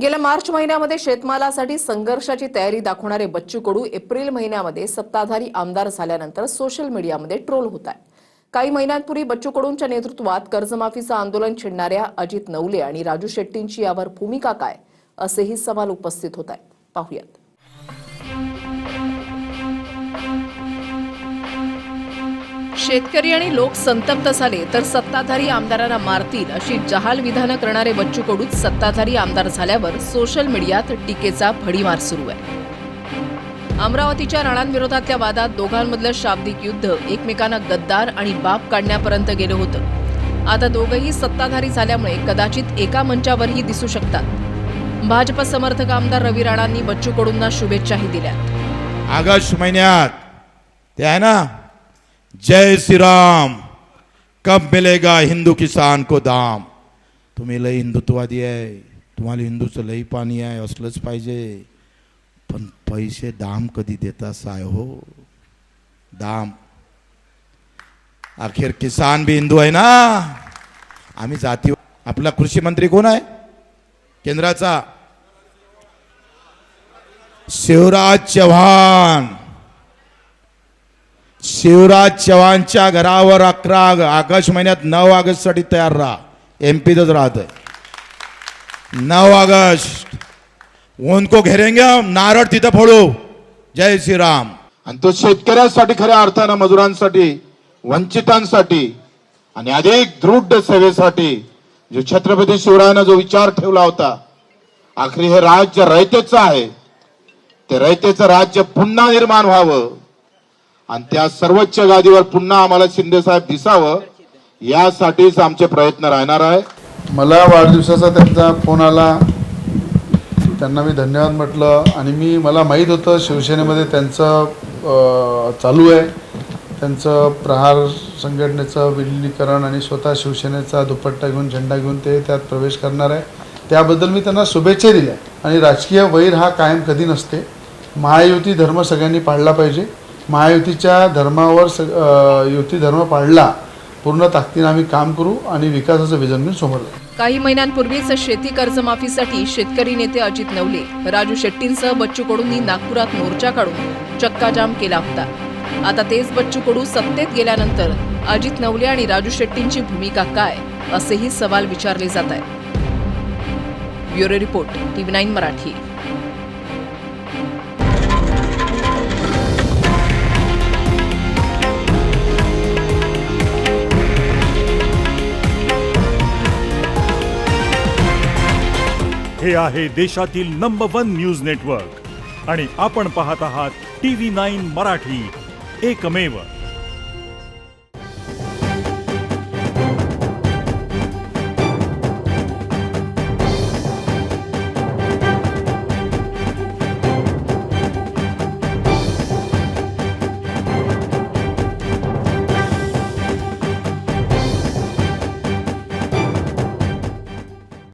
गेल्या मार्च महिन्यामध्ये शेतमालासाठी संघर्षाची तयारी दाखवणारे बच्चू कडू एप्रिल महिन्यामध्ये सत्ताधारी आमदार झाल्यानंतर सोशल मीडियामध्ये ट्रोल होत आहेत। काही महिन्यांपूर्वी बच्चू कडूंच्या नेतृत्वात कर्जमाफीचं आंदोलन छेडणाऱ्या अजित नवले आणि राजू शेट्टींची यावर भूमिका काय असेही सवाल उपस्थित होत आहेत। पाहूयात। शेतकरी आणि लोक संतप्त झाले तर सत्ताधारी आमदारांना मारतील अशी जहाल विधानं करणारे बच्चू कडूच सत्ताधारी आमदार झाल्यावर सोशल मीडियात टीकेचा भडीमार सुरू आहे। अमरावतीच्या राणांविरोधातल्या वादात दोघांमधलं शाब्दिक युद्ध एकमेकांना गद्दार आणि बाप काढण्यापर्यंत गेलं होतं। आता दोघंही सत्ताधारी झाल्यामुळे कदाचित एका मंचावरही दिसू शकतात। भाजप समर्थक आमदार रवी राणांनी बच्चू कडूंना शुभेच्छाही दिल्या। ऑगस्ट महिन्यात ते आहे ना, जय श्री राम, कब मिलेगा हिंदू किसान को दाम। तुम्ही लय हिंदुत्ववादी आहे, तुम्हाला हिंदूचं लई पाणी आहे, असलंच पाहिजे, पण पैसे दाम कधी देता साय हो दाम। आखिर किसान भी हिंदू आहे ना। आम्ही जाती। आपला कृषी मंत्री कोण आहे केंद्राचा? शिवराज चव्हाण। शिवराज चव्हाणच्या घरावर 11 ऑगस्ट महिन्यात 9 ऑगस्ट साठी तयार राहा। एमपीतच राहत आहे। 9 ऑगस्ट उनको घेरेंगे हम, नारळ तिथं फोडू। जय श्रीराम। आणि तो शेतकऱ्यांसाठी, खऱ्या अर्थानं मजुरांसाठी, वंचितांसाठी आणि अधिक दृढ सेवेसाठी जो छत्रपती शिवरायानं जो विचार ठेवला होता, आखरी हे राज्य रयतेचं आहे। ते रयतेचं राज्य पुन्हा निर्माण व्हावं आणि त्या सर्वोच्च गादीवर पुन्हा आम्हाला शिंदे साहेब दिसावं, यासाठीच आमचे प्रयत्न राहणार आहे। मला वाढदिवसाचा त्यांचा फोन आला, त्यांना मी धन्यवाद म्हटलं आणि मला माहीत होतं शिवसेनेमध्ये त्यांचं चालू आहे, त्यांचं प्रहार संघटनेचं विलीनीकरण आणि स्वतः शिवसेनेचा दुपट्टा घेऊन, झेंडा घेऊन ते त्यात प्रवेश करणार आहे। त्याबद्दल मी त्यांना शुभेच्छा दिल्या। आणि राजकीय वैर हा कायम कधी नसते। महायुती धर्म सगळ्यांनी पाळला पाहिजे। महायुतीच्या धर्मावर युती धर्म पाळला, पूर्ण ताकदीने आम्ही काम करू आणि विकासाचं विजन घेऊन समोर जाऊ। काही महिन्यांपूर्वीच शेती कर्जमाफीसाठी शेतकरी नेते अजित नवले, राजू शेट्टींसह बच्चू कडूंनी नागपुरात मोर्चा काढून चक्काजाम केला होता। आता तेच बच्चू कडू सत्तेत गेल्यानंतर अजित नवले आणि राजू शेट्टींची भूमिका काय असेही सवाल विचारले जात आहेत। Bureau report, TV9 Marathi. हे आहे देशातील नंबर 1 न्यूज नेटवर्क आणि आपण पाहत आहात TV9 मराठी, एकमेव।